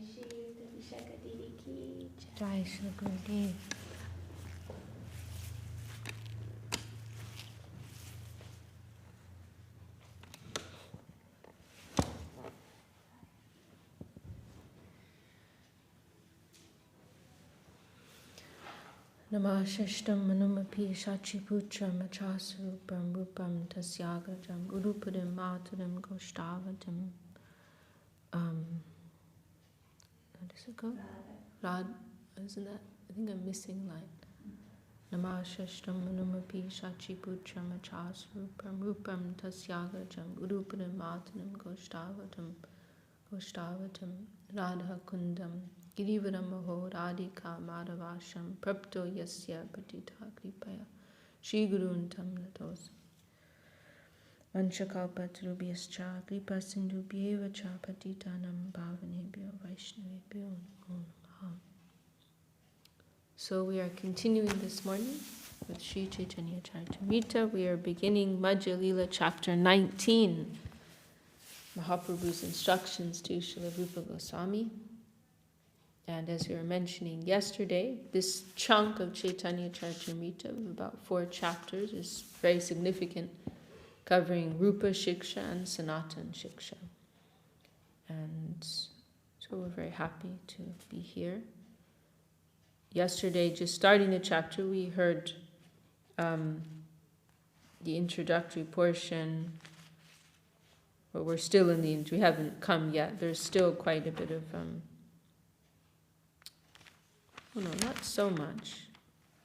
Sriyukta Vishakha Didi ki Jai Shri Gurudev. Namashishtam manumapi shachiputram achasrupam rupam tasyagajam urupudim maturim goshtavatim. How does it go? Rad, isn't that? I think I'm missing line. Namashishtam manumapi shachiputram achasrupam rupam tasyagajam urupudim maturim goshtavatim radha kundam Girivaramaho Radhika Madhavasham Prapto Yasya Patita Kripaya Shri Guruntam Natos Vanchakalpatarubhyascha Kripa Sindhubhyevacha Patitanam Bhavanebhyo Vaishnavebhyo Namo Namaha. So we are continuing this morning with Sri Chaitanya Charitamrita. We are beginning Madhya Lila chapter 19, Mahaprabhu's instructions to Srila Rupa Goswami. And as we were mentioning yesterday, this chunk of Chaitanya Charitamrita of about 4 chapters is very significant, covering Rupa Shiksha and Sanatan Shiksha. And so we're very happy to be here. Yesterday, just starting the chapter, we heard the introductory portion, but we're still in the, we haven't come yet. There's still quite a bit of oh no, not so much.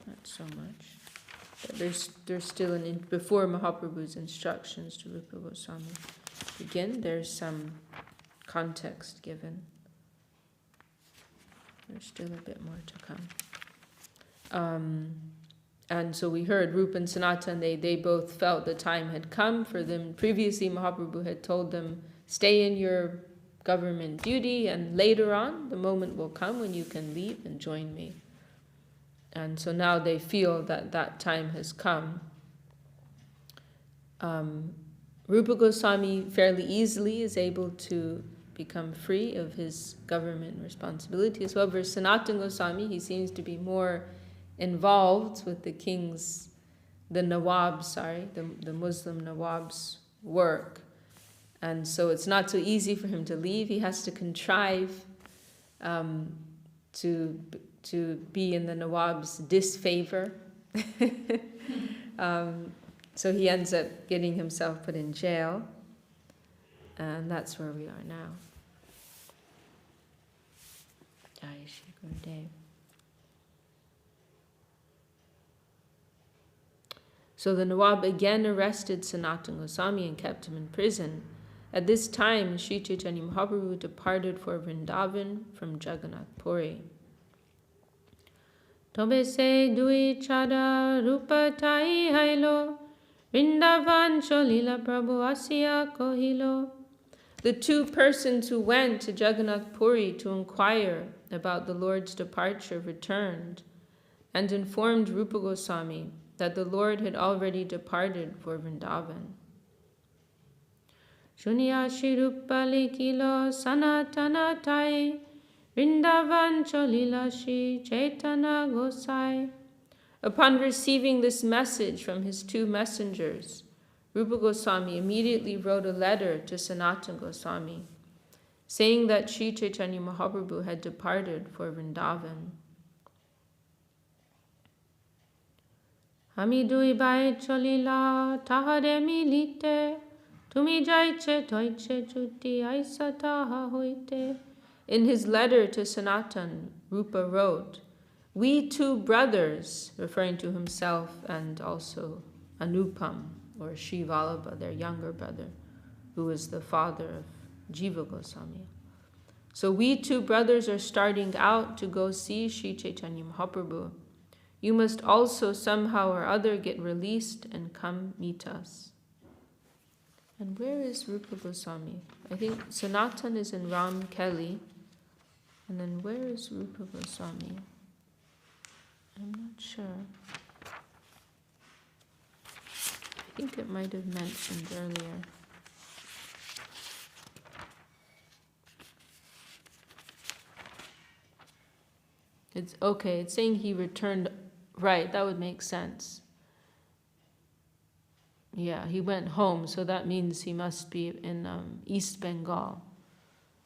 But there's still before Mahaprabhu's instructions to Rupa Goswami begin, there's some context given. There's still a bit more to come. And so we heard Rupa and Sanatan, they both felt the time had come for them. Previously Mahaprabhu had told them, stay in your government duty, and later on the moment will come when you can leave and join me. And so now they feel that that time has come. Rupa Goswami fairly easily is able to become free of his government responsibilities. However, Sanatan Goswami, he seems to be more involved with the the Muslim Nawab's work. And so it's not so easy for him to leave. He has to contrive to be in the Nawab's disfavor. So he ends up getting himself put in jail. And that's where we are now. Jai Shri Gurudev. So the Nawab again arrested Sanatan Goswami and kept him in prison. At this time, Sri Chaitanya Mahaprabhu departed for Vrindavan from Jagannath Puri. Tobe se dui chada rupa tai hailo, Vrindavan cholila Prabhu asya kohilo. The 2 persons who went to Jagannath Puri to inquire about the Lord's departure returned and informed Rupa Goswami that the Lord had already departed for Vrindavan. Shunya Shri Rupa likilo sanatana tai, Vrindavan cholila Shri Chaitanya Gosai. Upon receiving this message from his 2 messengers, Rupa Goswami immediately wrote a letter to Sanatan Goswami, saying that Sri Chaitanya Mahaprabhu had departed for Vrindavan. Hamidui bai cholila tahare milite, Tumi jaiche toiche chuti aisata hoite. In his letter to Sanatan, Rupa wrote, we 2 brothers, referring to himself and also Anupam, or Sri Vallabha, their younger brother, who was the father of Jiva Goswami. So we 2 brothers are starting out to go see Sri Chaitanya Mahaprabhu. You must also somehow or other get released and come meet us. And where is Rupa Goswami? I think Sanatan is in Ram Kelly. And then where is Rupa Goswami? I'm not sure. I think it might have mentioned earlier. It's okay, it's saying he returned, right, that would make sense. Yeah, he went home, so that means he must be in East Bengal,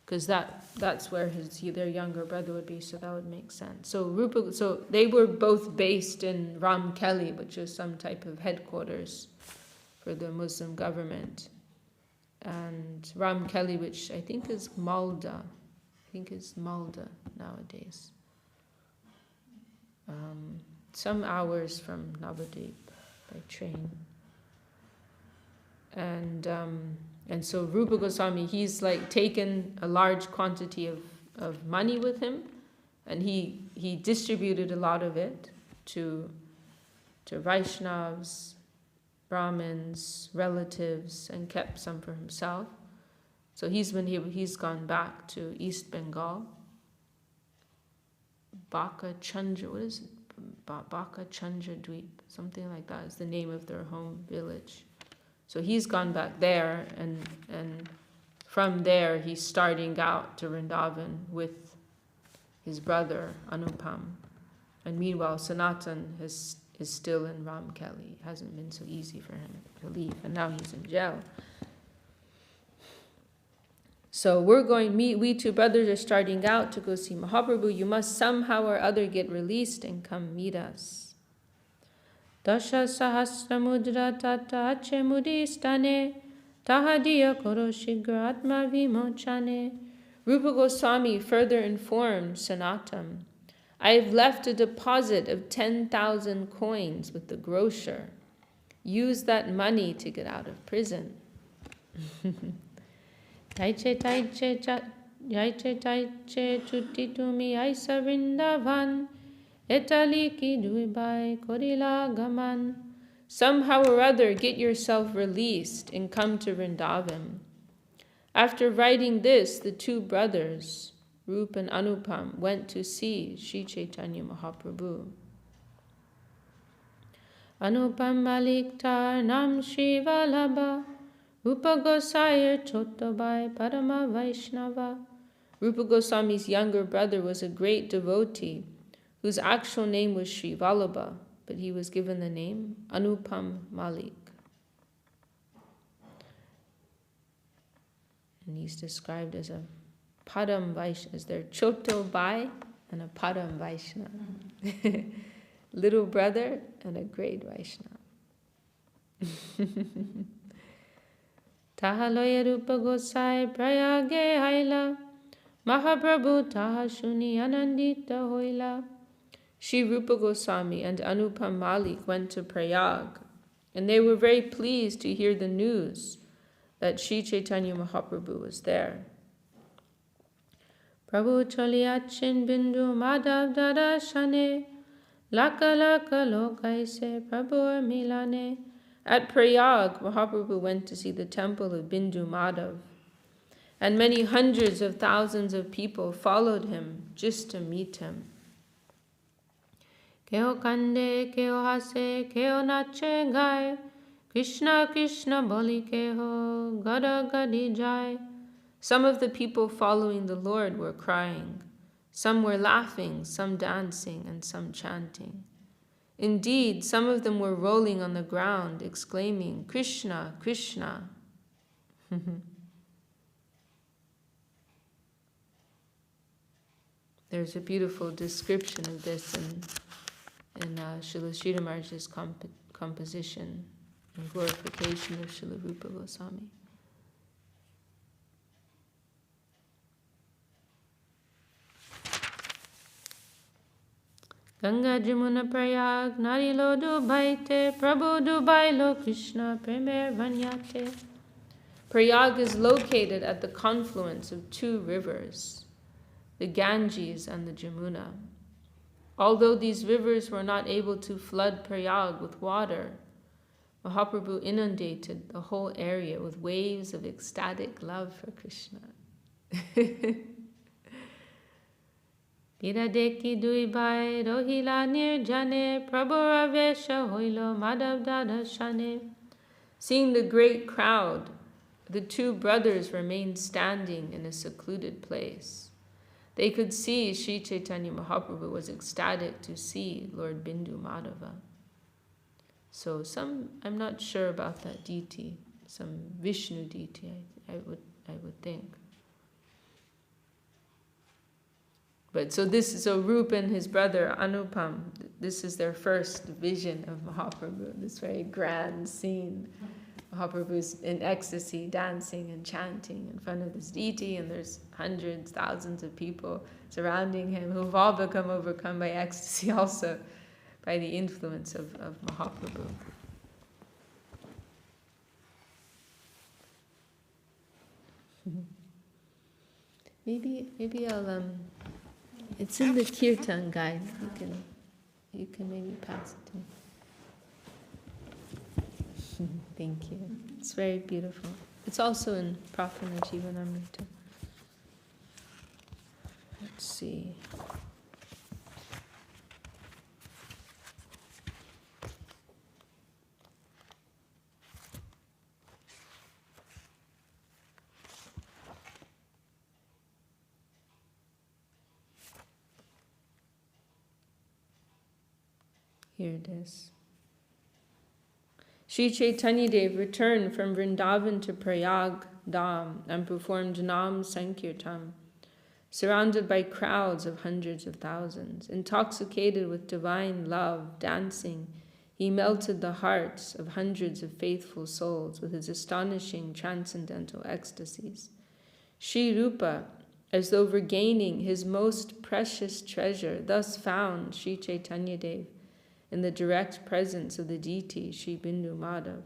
because that's where their younger brother would be, so that would make sense. So they were both based in Ramkelli, which is some type of headquarters for the Muslim government. And Ramkelli, which I think is Malda, nowadays. Some hours from Navadvip by train. And so Rupa Goswami, he's like taken a large quantity of money with him, and he distributed a lot of it to Vaishnavas, Brahmins, relatives, and kept some for himself. So he's gone back to East Bengal. Baka Chandra, what is it? Baka Chandra Dweep, something like that is the name of their home village. So he's gone back there, and from there he's starting out to Vrindavan with his brother Anupam. And meanwhile, Sanatan is still in Ramkelli. It hasn't been so easy for him to leave, and now he's in jail. So we two brothers are starting out to go see Mahaprabhu. You must somehow or other get released and come meet us. Dasha sahasramudra tata Ch.Ch mudistane tahadiya koro shigra atma vimochane. Rupa Goswami further informed Sanatan, I have left a deposit of 10,000 coins with the grocer. Use that money to get out of prison. Ch.Ch chutti tumi aisa Vrindavan etali ki duibai korila gaman. Somehow or other get yourself released and come to Vrindavan. After writing this, the two brothers, Rupa and Anupam, went to see Sri Chaitanya Mahaprabhu. Anupam Malik tar nam Shri Vallabha Rupa Gosai Chottabai Parama Vaishnava. Rupa Goswami's younger brother was a great devotee whose actual name was Sri Vallabha, but he was given the name Anupam Malik. And he's described as a Padam Vaishnava, as their Choto Bai and a Padam Vaishnava. Little brother and a great Vaishnava. Tahaloya Rupa Gosai Prayage Haila Mahaprabhu Taha Shuni Anandita Hoila. Sri Rupa Goswami and Anupam Malik went to Prayag, and they were very pleased to hear the news that Sri Chaitanya Mahaprabhu was there. Prabhu Choliachin Bindu Madhav Dada Shane Laka Laka Lokaise Prabhu Milane. At Prayag, Mahaprabhu went to see the temple of Bindu Madhav, and many hundreds of thousands of people followed him just to meet him. Keo kande, keo hase, keo nache gai, Krishna Krishna boli keho, gada gadi jai. Some of the people following the Lord were crying. Some were laughing, some dancing, and some chanting. Indeed, some of them were rolling on the ground, exclaiming, Krishna, Krishna. There's a beautiful description of this in Srila Sridhar Maharaj's composition and glorification of Srila Rupa Goswami. Ganga Jamuna Prayag Narilo Dubaite Prabhu Dubailo Krishna Premer Vanyate. Prayag is located at the confluence of two rivers, the Ganges and the Jamuna. Although these rivers were not able to flood Prayag with water, Mahaprabhu inundated the whole area with waves of ecstatic love for Krishna. Biradeki duibai rohila nirjane Prabhu Ravesha hoilo Madhav Dada Shane. Seeing the great crowd, the two brothers remained standing in a secluded place. They could see Sri Chaitanya Mahaprabhu was ecstatic to see Lord Bindu Madhava. So I'm not sure about that deity, some Vishnu deity, I would think. But so Rupa and his brother Anupam, this is their first vision of Mahaprabhu, this very grand scene. Mahaprabhu's in ecstasy, dancing and chanting in front of this deity, and there's hundreds, thousands of people surrounding him who've all become overcome by ecstasy also, by the influence of Mahaprabhu. Maybe I'll it's in the Kirtan guide. You can maybe pass it to me. Thank you. It's very beautiful. It's also in Prafana Jivanamrita. Let's see. Here it is. Sri Chaitanya Dev returned from Vrindavan to Prayag Dham and performed Nam Sankirtan, surrounded by crowds of hundreds of thousands. Intoxicated with divine love, dancing, he melted the hearts of hundreds of faithful souls with his astonishing transcendental ecstasies. Sri Rupa, as though regaining his most precious treasure, thus found Sri Chaitanya Dev in the direct presence of the deity Sri Bindu Madhav.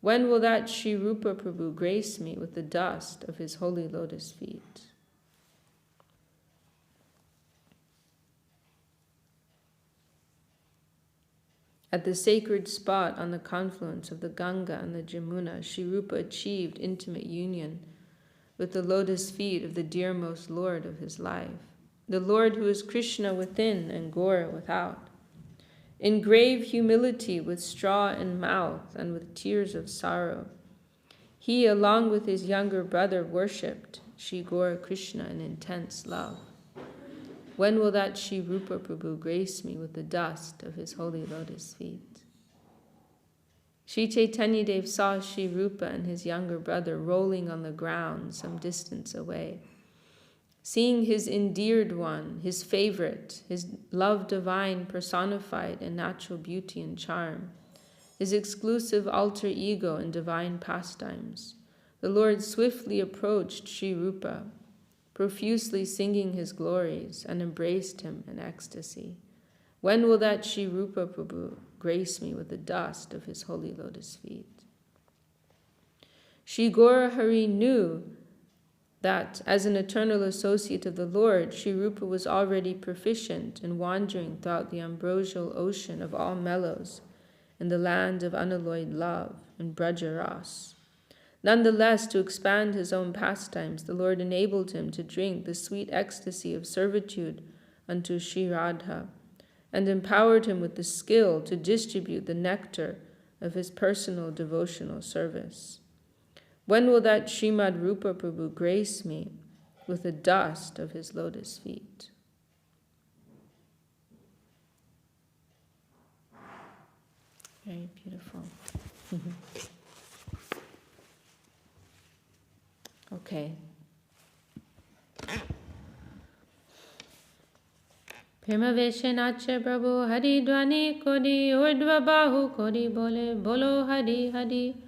When will that Sri Rupa Prabhu grace me with the dust of his holy lotus feet? At the sacred spot on the confluence of the Ganga and the Jamuna, Sri Rupa achieved intimate union with the lotus feet of the dearmost Lord of his life, the Lord who is Krishna within and Gaura without. In grave humility, with straw in mouth and with tears of sorrow, he, along with his younger brother, worshipped Sri Gaura Krishna in intense love. When will that Sri Rupa Prabhu grace me with the dust of his holy lotus feet? Sri Chaitanya Dev saw Sri Rupa and his younger brother rolling on the ground some distance away. Seeing his endeared one, his favorite, his love divine personified in natural beauty and charm, his exclusive alter ego in divine pastimes, the Lord swiftly approached Sri Rupa, profusely singing his glories, and embraced him in ecstasy. When will that Sri Rupa Prabhu grace me with the dust of his holy lotus feet? Sri Gaura Hari knew that, as an eternal associate of the Lord, Sri Rupa was already proficient in wandering throughout the ambrosial ocean of all mellows in the land of unalloyed love and Brajaras. Nonetheless, to expand his own pastimes, the Lord enabled him to drink the sweet ecstasy of servitude unto Sri Radha, and empowered him with the skill to distribute the nectar of his personal devotional service. When will that Srimad Rupa Prabhu grace me with the dust of his lotus feet? Very beautiful. Okay. Prema Veshenache Prabhu Hari Dwani Kodi Urdhva Bahu Kodi Bole Bolo Hari Hari.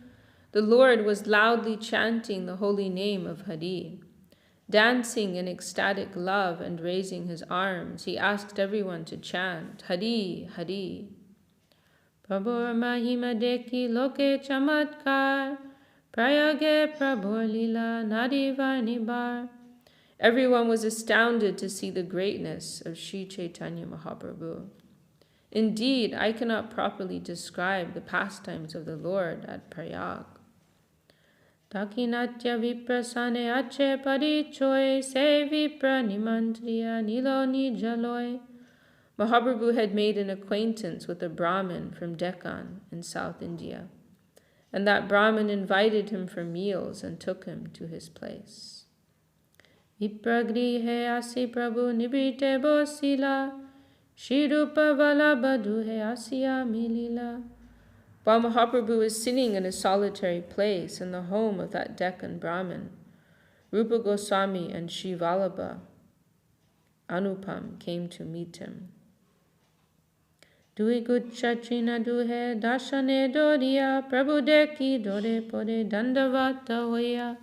The Lord was loudly chanting the holy name of Hari. Dancing in ecstatic love and raising his arms, he asked everyone to chant Hari Hari. Prabhur Mahima Deki Loke Chamatkar Prayage Prabhur Lila Nadivar Bar. Everyone was astounded to see the greatness of Sri Chaitanya Mahaprabhu. Indeed, I cannot properly describe the pastimes of the Lord at Prayag. Dakinatya viprasane ache parichoy se vipra nimantriya nilo nijaloy. Mahaprabhu had made an acquaintance with a Brahmin from Deccan in South India, and that Brahmin invited him for meals and took him to his place. Vipragrihe asi Prabhu nibrite bosila. Shrirupa valabadhuhe asya milila. While Mahaprabhu was sitting in a solitary place in the home of that Deccan Brahmin, Rupa Goswami and Sri Vallabha Anupam came to meet him. Dui guccha trina duhe dashane doriya Prabhu deki dore pore dandavata hoya.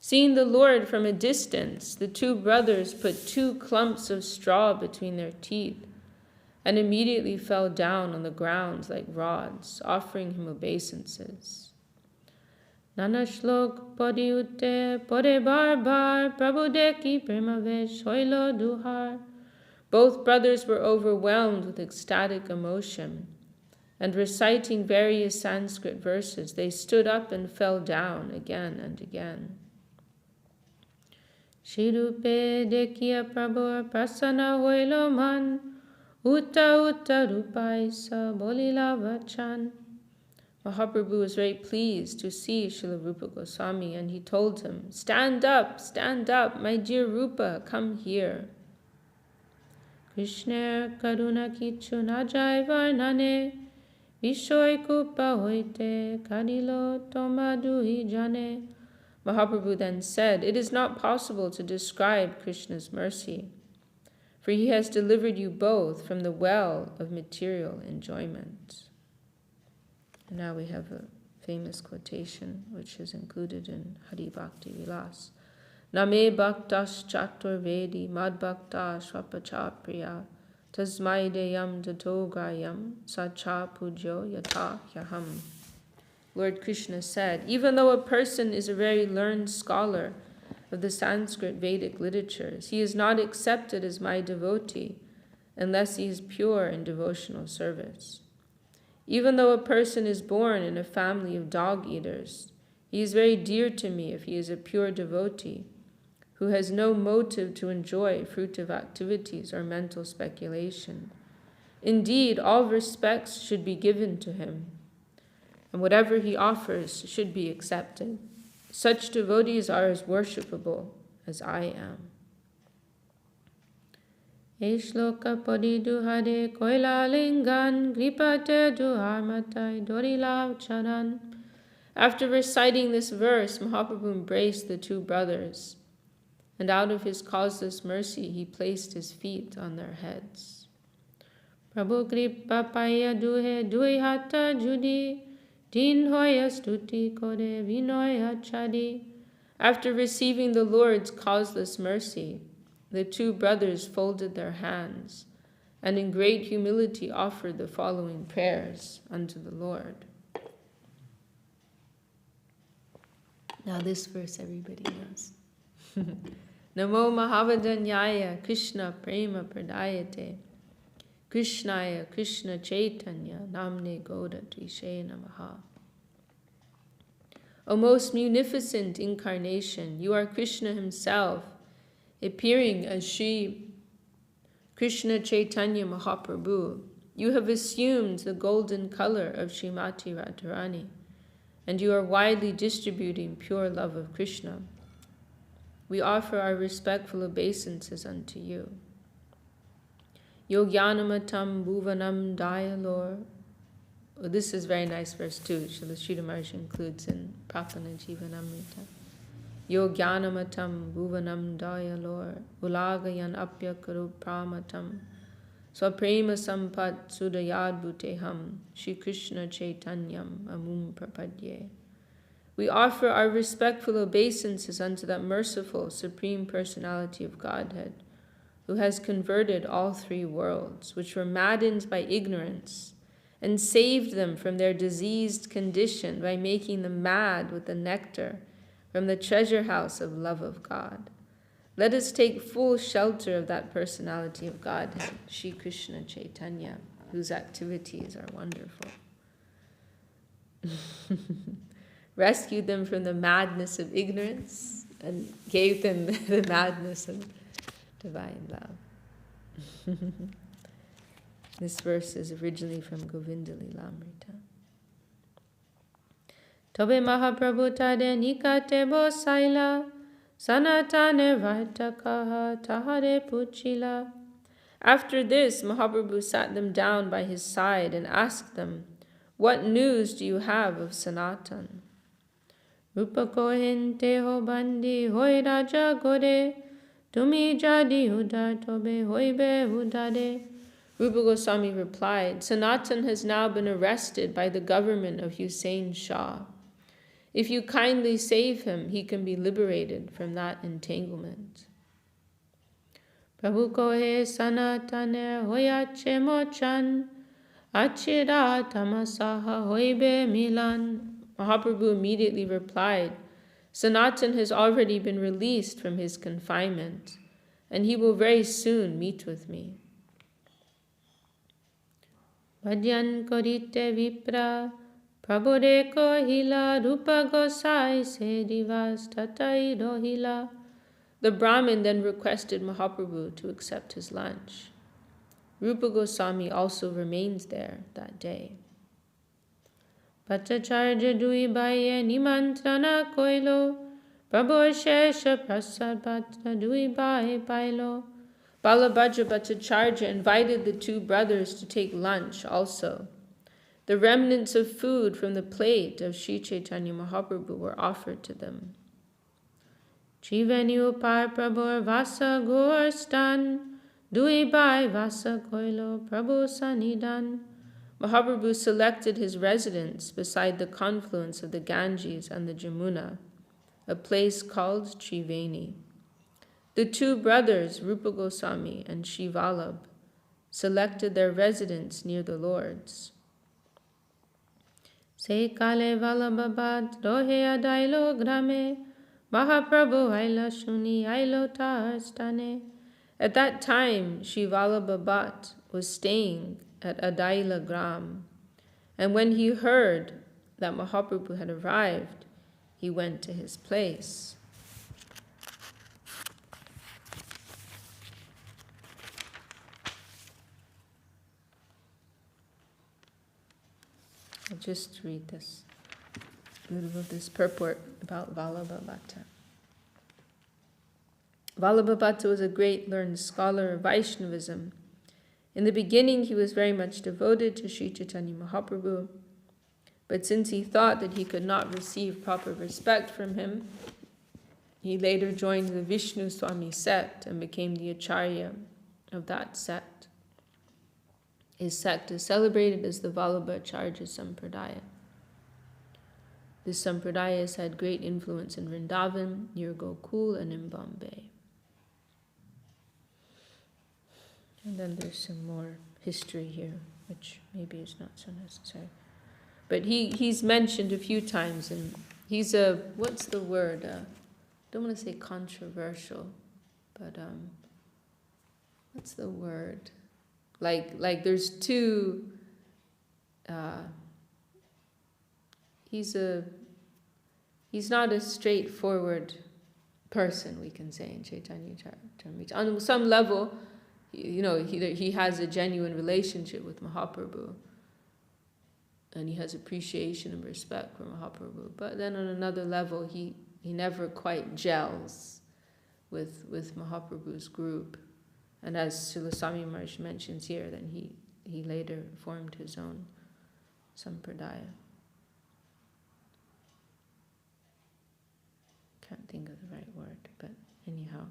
Seeing the Lord from a distance, the two brothers put 2 clumps of straw between their teeth and immediately fell down on the ground like rods, offering him obeisances. Nana shlok padi utte pore bar bar Prabhu deki premavesh hoilo duhar. Both brothers were overwhelmed with ecstatic emotion, and reciting various Sanskrit verses, they stood up and fell down again and again. Shirupe dekiya Prabhu prasana hoilo man, Utta rupaisa bolila vachan. Mahaprabhu was very pleased to see Srila Rupa Goswami, and he told him, stand up, my dear Rupa, come here. Krishna karuna kichu najai varnane, vishoy kupa hoite, kadilo tomaduhi jane. Mahaprabhu then said, it is not possible to describe Krishna's mercy, for he has delivered you both from the well of material enjoyment. And now we have a famous quotation which is included in Hari Bhakti Vilas. Name bhaktas chatur vedi mad bhakta swapacha priya tasmai deyam tatogayam sacha pujo yata hyaham. Lord Krishna said, even though a person is a very learned scholar of the Sanskrit Vedic literatures, he is not accepted as my devotee unless he is pure in devotional service. Even though a person is born in a family of dog-eaters, he is very dear to me if he is a pure devotee who has no motive to enjoy fruitive activities or mental speculation. Indeed, all respects should be given to him, and whatever he offers should be accepted. Such devotees are as worshipable as I am. Eshloka padi duhare koila lingan gripate duharmatai dorilav charan. After reciting this verse, Mahaprabhu embraced the 2 brothers, and out of his causeless mercy he placed his feet on their heads. Prabhu kripa paya duhe dui hata judi din hoya stuti kore vinoya chadi. After receiving the Lord's causeless mercy, the 2 brothers folded their hands and in great humility offered the following prayers unto the Lord. Now this verse everybody knows. Namo Mahavadanyaya Krishna Prema Pradayate Krishnaya Krishna Chaitanya Namne Goda Trishe Namaha. O most munificent incarnation, you are Krishna himself, appearing as Sri Krishna Chaitanya Mahaprabhu. You have assumed the golden color of Srimati Radharani, and you are widely distributing pure love of Krishna. We offer our respectful obeisances unto you. Yogyanamatam bhuvanam dayalor. Oh, this is a very nice verse too. Srila Sridhar Maharaj includes in Prapana Jivanamrita. Yogyanamatam bhuvanam dayalor ulagayan apyakaru pramatam swaprema sampat sudayad bhuteham Shri Krishna Chaitanyam amum prapadye. We offer our respectful obeisances unto that merciful Supreme Personality of Godhead, who has converted all 3 worlds, which were maddened by ignorance, and saved them from their diseased condition by making them mad with the nectar from the treasure house of love of God. Let us take full shelter of that personality of Godhead, Shri Krishna Chaitanya, whose activities are wonderful. Rescued them from the madness of ignorance and gave them the madness of divine love. This verse is originally from Govinda Lilamrita. Tobe Mahaprabhu tade nikate bo saila Sanatane Vaitakaha Tahare Puchila. After this, Mahaprabhu sat them down by his side and asked them, "What news do you have of Sanatan?" Rupa kohen teho bandi hoi raja gore, tumi jadi hudar tobe hoibe hudare. Rupa Goswami replied, "Sanatan has now been arrested by the government of Hussein Shah. If you kindly save him, he can be liberated from that entanglement." Prabhu kohe sanataner hoyache mochan, achira tamasaha hoibe milan. Mahaprabhu immediately replied, "Sanatan has already been released from his confinement, and he will very soon meet with me." Bhajan korite vipra, prabhure kohila, rupa gosai se divas tatai rohila. The Brahmin then requested Mahaprabhu to accept his lunch. Rupa Goswami also remains there that day. Bhattacharya dui baye nimantrana koilo, Prabhu shesha prasad bhatra dui baye pailo. Balabhadra Bhattacharya invited the two brothers to take lunch also. The remnants of food from the plate of Sri Chaitanya Mahaprabhu were offered to them. Triveni upar Prabhur vasa gor stan, dui bai vasa koilo Prabhu sanidan. Mahaprabhu selected his residence beside the confluence of the Ganges and the Jamuna, a place called Triveni. The two brothers, Rupa Goswami and Shri Vallabh, selected their residence near the Lord's. Se kale Vallabhabad rohe adailo grame, Mahaprabhu aila shuni ailo tahastane. At that time, Shri Vallabha Bhatt was staying at Adaila Gram, and when he heard that Mahaprabhu had arrived, he went to his place. I'll just read this, a little of this purport about Vallabha Bhatta. Vallabha Bhatta was a great learned scholar of Vaishnavism. In the beginning, he was very much devoted to Sri Chaitanya Mahaprabhu, but since he thought that he could not receive proper respect from him, he later joined the Vishnu Swami sect and became the Acharya of that sect. His sect is celebrated as the Vallabha Acharya Sampradaya. This Sampradaya has had great influence in Vrindavan, near Gokul, and in Bombay. And then there's some more history here, which maybe is not so necessary. But he's mentioned a few times, and he's a, what's the word? I don't want to say controversial, but what's the word? Like there's two, he's not a straightforward person, we can say, in Chaitanya Charitamrita. On some level, you know, he has a genuine relationship with Mahaprabhu, and he has appreciation and respect for Mahaprabhu. But then on another level, he never quite gels with Mahaprabhu's group. And as Srila Swami Maharaj mentions here, then he later formed his own sampradaya. Can't think of the right word, but anyhow.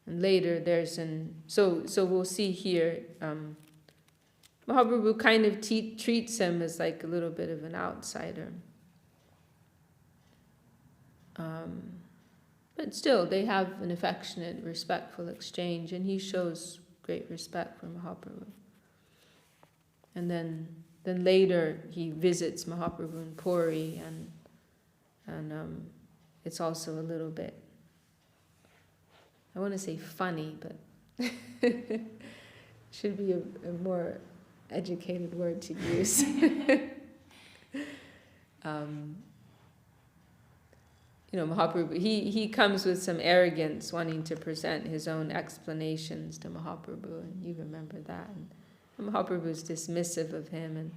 And later there's so we'll see here, Mahaprabhu kind of treats him as like a little bit of an outsider. But still, they have an affectionate, respectful exchange, and he shows great respect for Mahaprabhu. And then later he visits Mahaprabhu in Puri, and it's also a little bit, I want to say funny, but should be a more educated word to use. You know, Mahaprabhu, he comes with some arrogance, wanting to present his own explanations to Mahaprabhu, and you remember that. And Mahaprabhu is dismissive of him,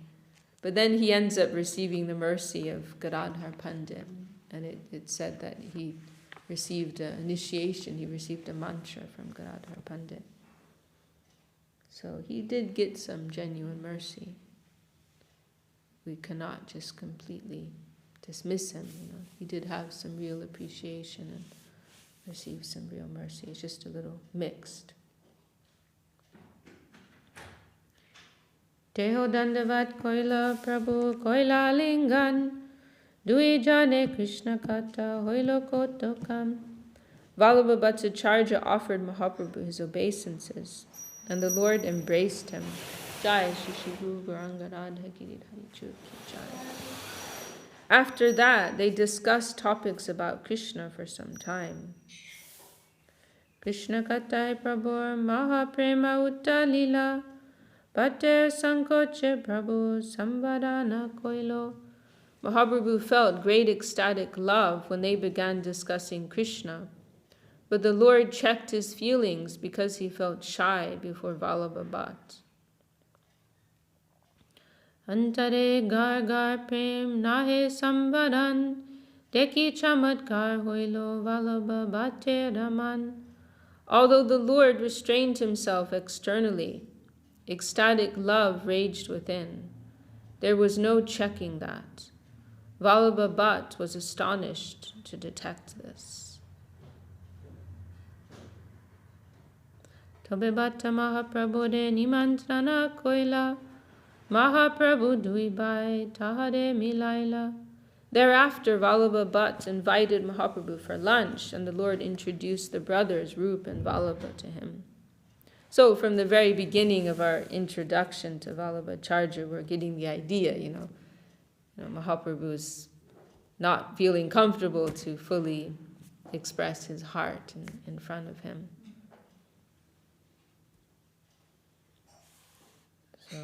but then he ends up receiving the mercy of Gadadhar Pandit, and it said that he received an initiation, he received a mantra from Gadadhar Pandit. So he did get some genuine mercy. We cannot just completely dismiss him, He did have some real appreciation and received some real mercy. It's just a little mixed. Teho dandavat koila prabhu koila lingan dui jane Krishna kata hoilo kotokam. Vallabha Bhattacharya offered Mahaprabhu his obeisances, and the Lord embraced him. Jai Shri Shri Guru Gauranga Radha Giridhari Chu Ki Jai. After that, they discussed topics about Krishna for some time. Krishna Katai Prabhu Mahaprema Uttalila Pater Sankoche Prabhu Samvadana Koilo. Mahaprabhu felt great ecstatic love when they began discussing Krishna, but the Lord checked his feelings because he felt shy before Vallabha Bhatt. Antare gar gar prem nahe samvadan deki chamatkar hoilo Vallabha Bhatte Raman. Although the Lord restrained himself externally, ecstatic love raged within. There was no checking that. Vallabha Bhatt was astonished to detect this. Tobe Bhatta Mahaprabhu de nimantrana koila Mahaprabhu duibai tahare milaila. Thereafter, Vallabha Bhatt invited Mahaprabhu for lunch, and the Lord introduced the brothers Rup and Vallabha to him. So, from the very beginning of our introduction to Vallabhacharya, we're getting the idea, Mahaprabhu's not feeling comfortable to fully express his heart in front of him. So,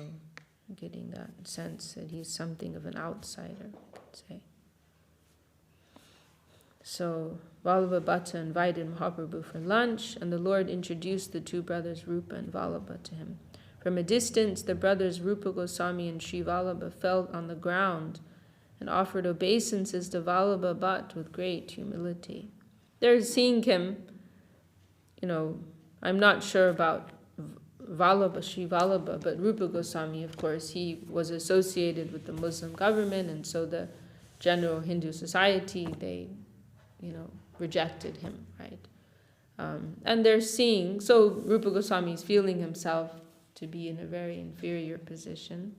getting that sense that he's something of an outsider, I could say. So, Vallabha Bhatta invited Mahaprabhu for lunch, and the Lord introduced the two brothers Rupa and Vallabha to him. From a distance, the brothers Rupa Goswami and Sri Vallabha fell on the ground and offered obeisances to Vallabha Bhatt with great humility. They're seeing him, I'm not sure about Vallabha, Sri Vallabha, but Rupa Goswami, of course, he was associated with the Muslim government, and so the general Hindu society, they, rejected him, right? And they're seeing, so Rupa Goswami is feeling himself to be in a very inferior position,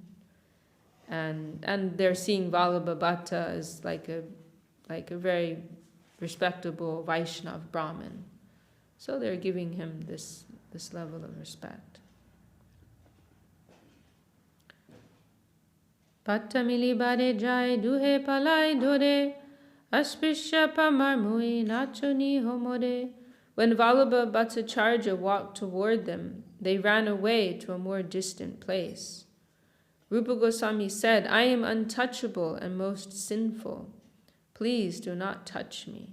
and they're seeing Vallabha Bhatta as like a very respectable Vaishnav Brahmin. So they're giving him this level of respect. Pattamili bare jai duhe palai dore aspishya pamarmui nachuni homore. When Vallabha Bhattacharya walked toward them, they ran away to a more distant place. Rupa Goswami said, I am untouchable and most sinful. Please do not touch me.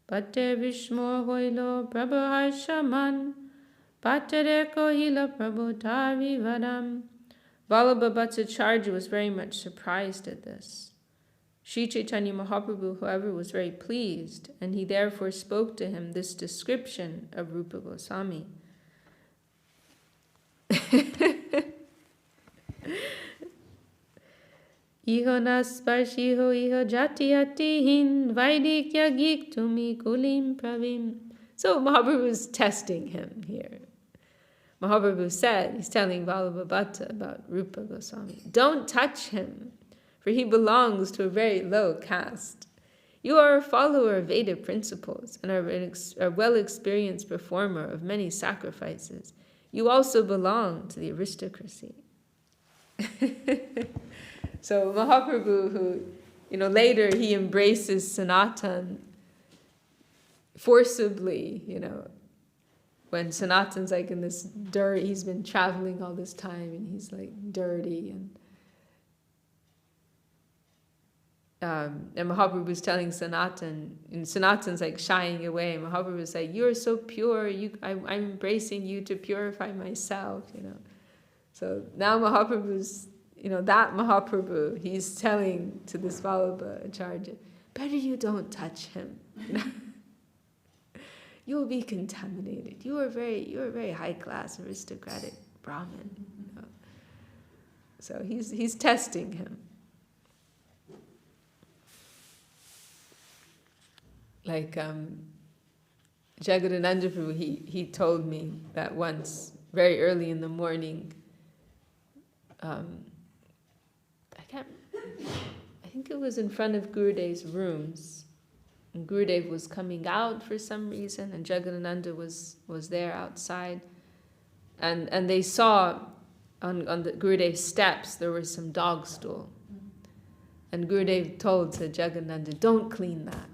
Patte Vishmor hoilo Prabhu harshaman, Patere kohila Prabhu tavi vadam. Vallabha Bhattacharya was very much surprised at this. Sri Chaitanya Mahaprabhu, however, was very pleased, and he therefore spoke to him this description of Rupa Goswami. Iho nasparshiho iho jatiyatihin vaidikya gik tumi kulim pravim. So Mahaprabhu is testing him here. Mahaprabhu said, he's telling Vallabha Bhatta about Rupa Goswami, don't touch him, for he belongs to a very low caste. You are a follower of Veda principles and are a well-experienced performer of many sacrifices. You also belong to the aristocracy. So Mahaprabhu, who, later he embraces Sanatan forcibly, when Sanatan's like in this dirt, he's been traveling all this time and he's like dirty, and Mahaprabhu's telling Sanatan, and Sanatan's like shying away. Mahaprabhu's like, you're so pure, I'm embracing you to purify myself, So now Mahaprabhu's, that Mahaprabhu, he's telling to this Vallabha Acharya, better you don't touch him. you will be contaminated. You are a very high class, aristocratic Brahmin. You know? So he's testing him. Like Jagadananda Prabhu, he told me that once, very early in the morning, I think it was in front of Gurudev's rooms, and Gurudev was coming out for some reason, and Jagadananda was there outside, and they saw on the Gurudev's steps there was some dog stool, and Gurudev told to Jagadananda, don't clean that.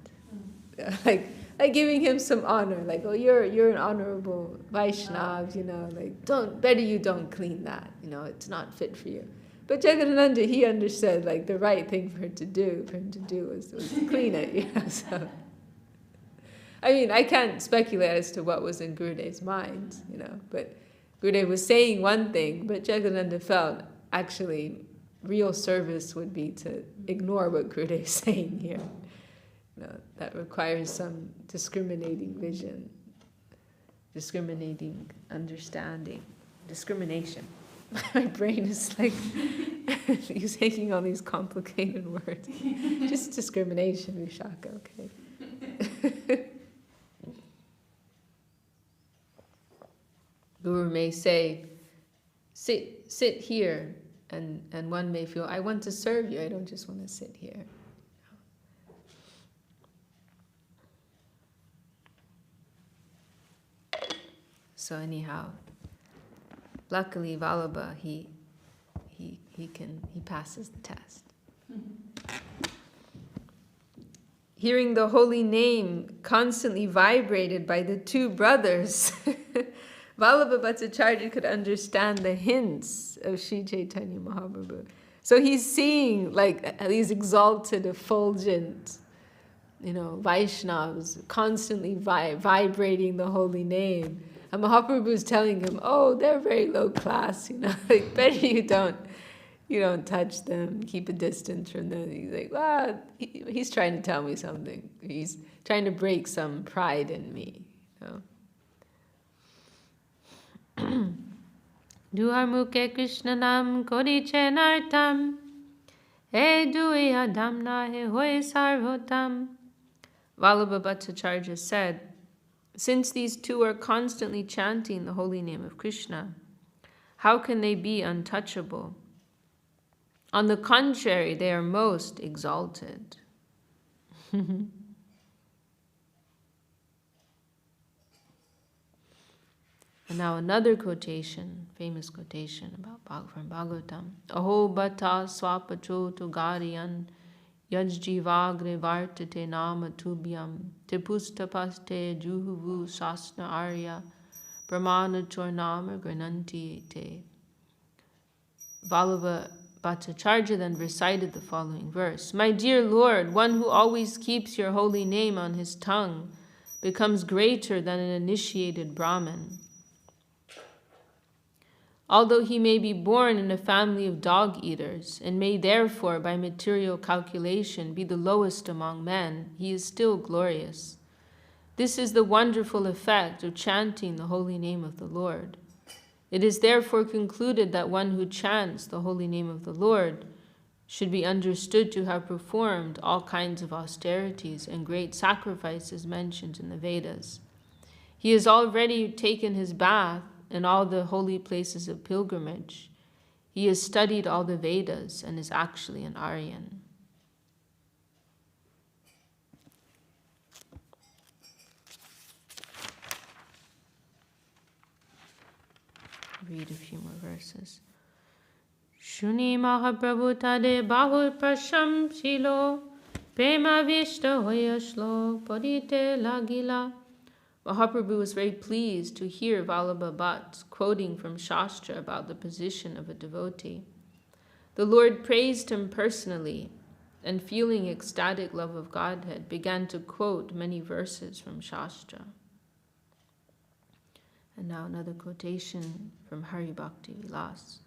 like giving him some honor, like, oh, you're an honorable Vaishnav, you know, like, better you don't clean that, you know, it's not fit for you. But Jagadananda, he understood, like, the right thing for him to do was to clean it, you know. So, I mean, I can't speculate as to what was in Gurudev's mind, you know, but Gurudev was saying one thing, but Jagadananda felt actually real service would be to ignore what Gurudev is saying here. You know, that requires some discriminating vision, discriminating understanding, discrimination. My brain is like, he's taking all these complicated words. Just discrimination, Vishakha, okay. Guru may say, sit here, and one may feel, I want to serve you, I don't just want to sit here. So anyhow, luckily Vallabha, he passes the test. Hearing the holy name constantly vibrated by the two brothers, Vallabha Bhattacharya could understand the hints of Sri Chaitanya Mahaprabhu. So he's seeing like these exalted, effulgent, you know, Vaishnavas constantly vibrating the holy name. And Mahaprabhu is telling him, oh, they're very low class, you know, like better you don't touch them, keep a distance from them. He's like, well, he's trying to tell me something. He's trying to break some pride in me, you know. Duhar mukhe Krishna nam koriche nartam, he dui adam na he hoy sarvotam. Vallabha Bhattacharya said, since these two are constantly chanting the holy name of Krishna, how can they be untouchable? On the contrary, they are most exalted. And now another quotation, famous quotation from Bhagavatam. Aho bhata swapacho tu gariyan yajjivagre vartate nama tubhyam tipustapaste juhuvu sasna arya brahmana chornama grananti te. Vallabha Bhattacharya then recited the following verse. My dear Lord, one who always keeps your holy name on his tongue becomes greater than an initiated Brahmin. Although he may be born in a family of dog-eaters and may therefore, by material calculation, be the lowest among men, he is still glorious. This is the wonderful effect of chanting the holy name of the Lord. It is therefore concluded that one who chants the holy name of the Lord should be understood to have performed all kinds of austerities and great sacrifices mentioned in the Vedas. He has already taken his bath in all the holy places of pilgrimage. He has studied all the Vedas and is actually an Aryan. Read a few more verses. Shuni Mahaprabhu tade bahul prasham shilo prema vishta hoyashlo padite lagila. Mahaprabhu was very pleased to hear Vallabha Bhatt quoting from Shastra about the position of a devotee. The Lord praised him personally, and feeling ecstatic love of Godhead, began to quote many verses from Shastra. And now another quotation from Hari Bhakti Vilas.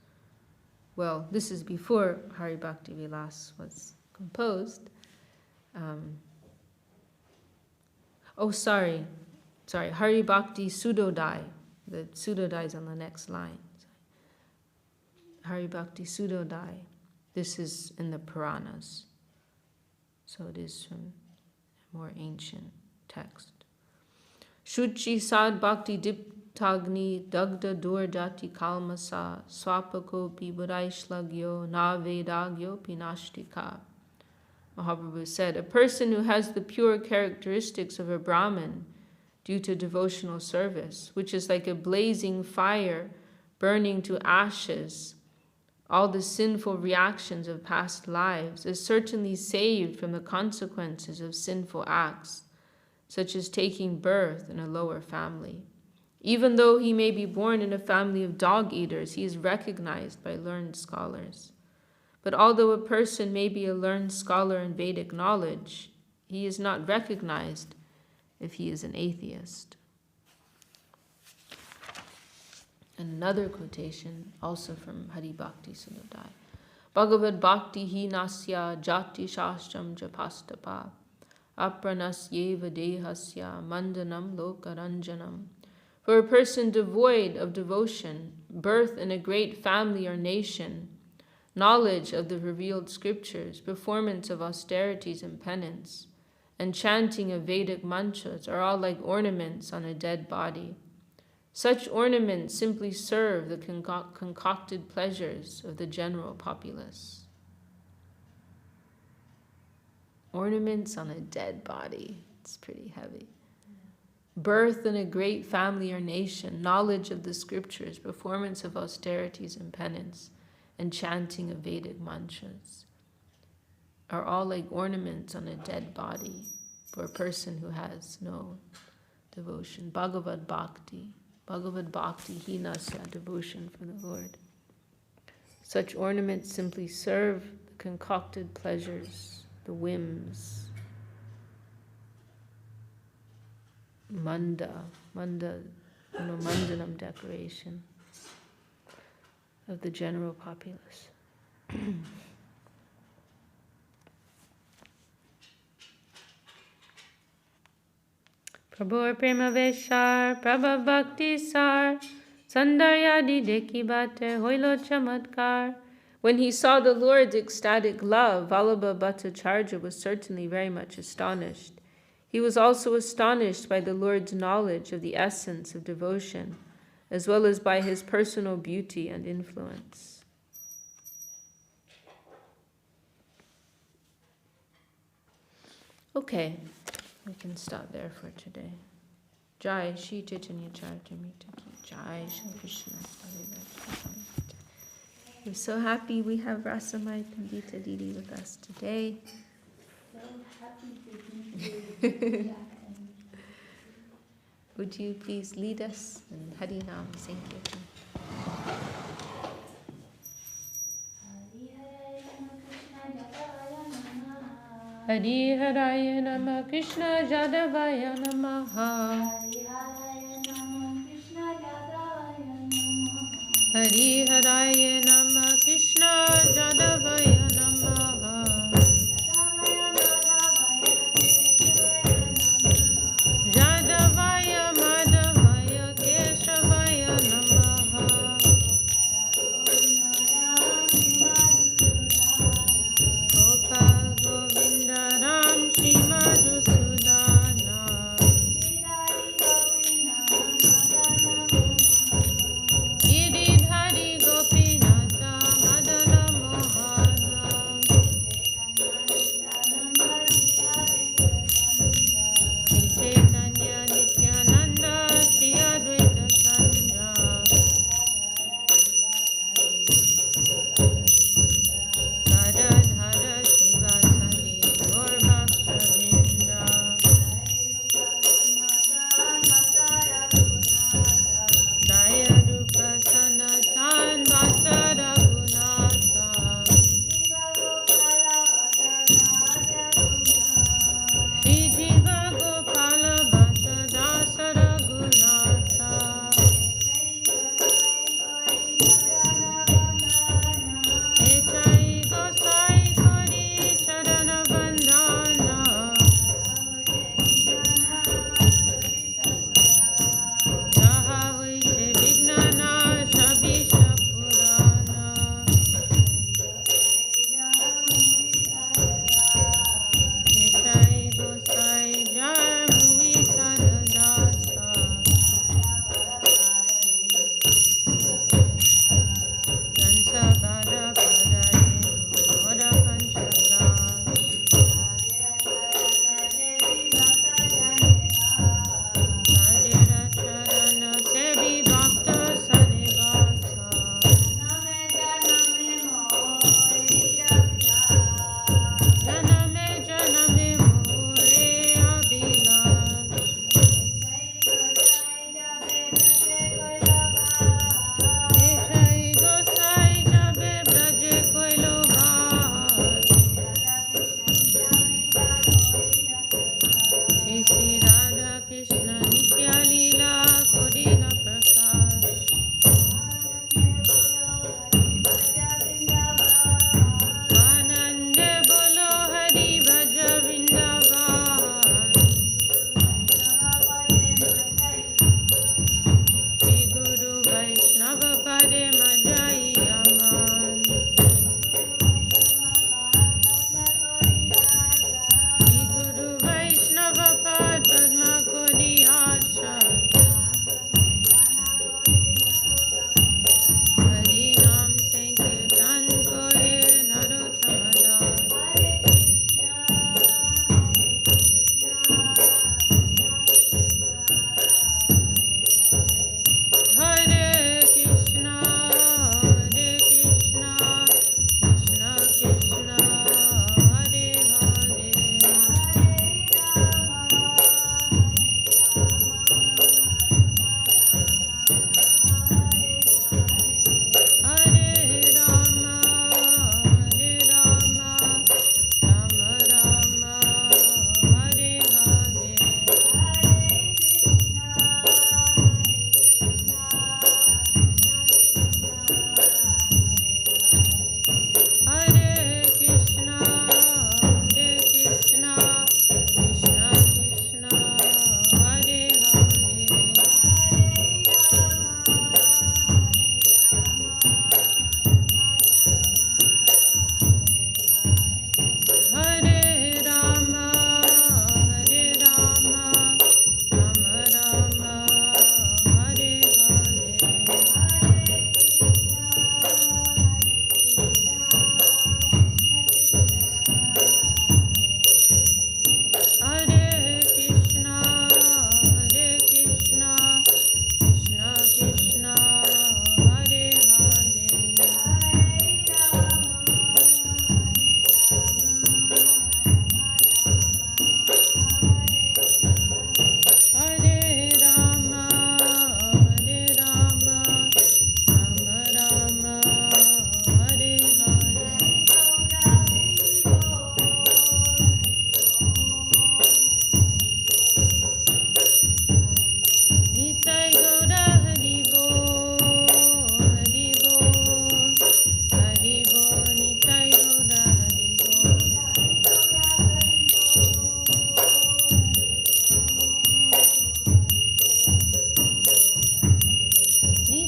Well, this is before Hari Bhakti Vilas was composed. Hari Bhakti Sudodai. The Sudodai is on the next line. Hari Bhakti Sudodai. This is in the Puranas. So it is from a more ancient text. Ch.Ch Sad Bhakti Diptagni Dagda Durjati Kalmasa Swapako Piburaishlagyo Na Vedagyo Pinashtika. Mahaprabhu said, a person who has the pure characteristics of a Brahmin due to devotional service, which is like a blazing fire burning to ashes all the sinful reactions of past lives, is certainly saved from the consequences of sinful acts, such as taking birth in a lower family. Even though he may be born in a family of dog-eaters, he is recognized by learned scholars. But although a person may be a learned scholar in Vedic knowledge, he is not recognized if he is an atheist. Another quotation, also from Hari Bhakti Sudodai. Bhagavad Bhakti hi nasya jati shastram japastapa apranasyeva dehasya mandanam lokaranjanam. For a person devoid of devotion, birth in a great family or nation, knowledge of the revealed scriptures, performance of austerities and penance, and chanting of Vedic mantras are all like ornaments on a dead body. Such ornaments simply serve the concocted pleasures of the general populace. Ornaments on a dead body. It's pretty heavy. Birth in a great family or nation, knowledge of the scriptures, performance of austerities and penance, and chanting of Vedic mantras are all like ornaments on a dead body for a person who has no devotion. Bhagavad Bhakti. Bhagavad Bhakti hinasya, devotion for the Lord. Such ornaments simply serve the concocted pleasures, the whims. Mandanam decoration of the general populace. Prabhu Prema Veshar, Prabha Bhakti Sar, Sandaryadi Deki Bate, Hoilo Chamatkar. When he saw the Lord's ecstatic love, Vallabha Bhattacharya was certainly very much astonished. He was also astonished by the Lord's knowledge of the essence of devotion, as well as by his personal beauty and influence. Okay, we can stop there for today. Jai Shri Chaitanya Charitamrita Ki Jai Shri Krishna. We're so happy we have Rasamai Pandita Didi with us today. So happy to be here. Would you please lead us in Harinam Sankirtan? Hari Haraya Nama Krishna Jadavaya Namaha. Hari Haraya Nama Krishna Jadavaya Namaha. Jadavaya Madhavaya Keshavaya Namaha. Gopal Govinda Ram Shri Madhusudana. Giridhari Gopinata Madana Mohana. Shri Chaitanya Nityananda Shri Advaita Chandra. Gadadhara Shivasadi Gaur Bhakta-vrinda. Jaya Rupa Sanatan Bhatta Raghunatha. Shri Jiva Gopala Bhatta Dasa Raghunatha. Echai Gosai Kori Charana Bandhana.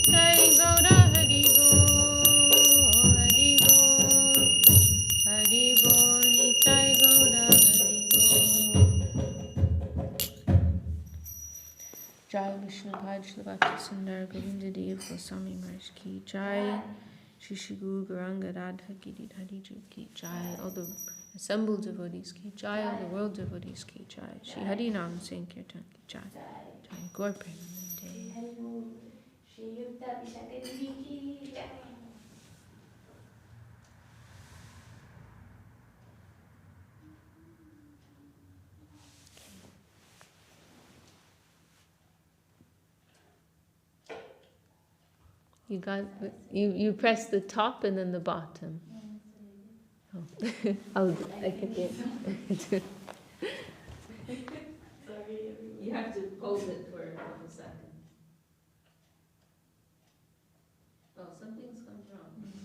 Nitai Gaura Hari Bol, Hari Bol, Hari Bol, Nitai Gaura Hari Bol. Jai Vishnu Pad Shlavati Sundar Govinda Dev Goswami Maharaj Ki Jai. Shri Shri Guru Gauranga Radha Giridhari Ju Ki Jai. All the assembled devotees Ki Jai. All the world devotees Ki Jai. Shri Hari Nam Sankirtan Ki Jai. Jai Gaur Premanande. Sriyukta Vishakha Devi ki jai. You got you press the top and then the bottom. Oh. I can get. Sorry, everyone. You have to hold it for a couple seconds. Oh, something's gone wrong.